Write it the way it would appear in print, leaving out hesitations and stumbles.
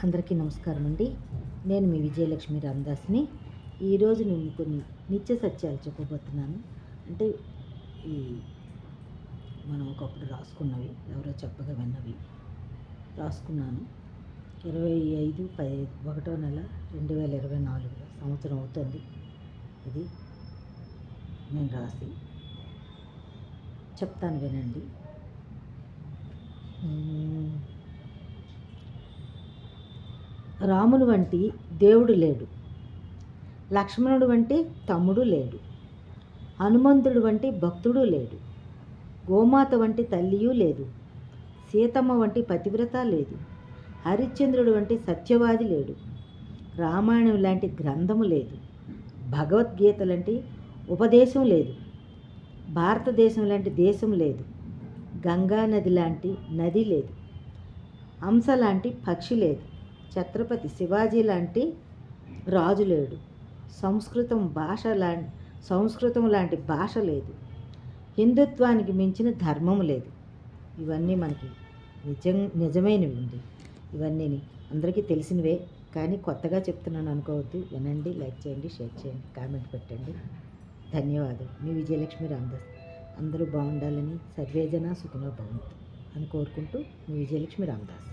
అందరికీ నమస్కారం అండి. నేను మీ విజయలక్ష్మి రామదాస్ని. ఈరోజు నేను కొన్ని నిత్య సత్యాలు చెప్పబోతున్నాను. అంటే ఈ మనం ఒకప్పుడు రాసుకున్నవి, ఎవరో చెప్పగా విన్నవి రాసుకున్నాను. 25/1 నెల 2024 సంవత్సరం అవుతుంది. ఇది నేను రాసి చెప్తాను, వినండి. రాముని వంటి దేవుడు లేడు, లక్ష్మణుడు వంటి తమ్ముడు లేడు, హనుమంతుడు వంటి భక్తుడు లేడు, గోమాత వంటి తల్లియూ లేదు, సీతమ్మ వంటి పతివ్రత లేదు, హరిశ్చంద్రుడు వంటి సత్యవాది లేడు, రామాయణం లాంటి గ్రంథము లేదు, భగవద్గీత లాంటి ఉపదేశం లేదు, భారతదేశం లాంటి దేశం లేదు, గంగా నది లాంటి నది లేదు, హంస లాంటి పక్షి లేదు, ఛత్రపతి శివాజీ లాంటి రాజు లేడు, సంస్కృతం లాంటి భాష లేదు, హిందుత్వానికి మించిన ధర్మం లేదు. ఇవన్నీ మనకి నిజమైనవి అండి. ఇవన్నీ అందరికీ తెలిసినవే, కానీ కొత్తగా చెప్తున్నాను అనుకోవద్దు. వినండి, లైక్ చేయండి, షేర్ చేయండి, కామెంట్ పెట్టండి. ధన్యవాదాలు. మీ విజయలక్ష్మి రామదాస్. అందరూ బాగుండాలని, సర్వేజన సుఖినో భవంతు అని కోరుకుంటూ మీ విజయలక్ష్మి రామదాస్.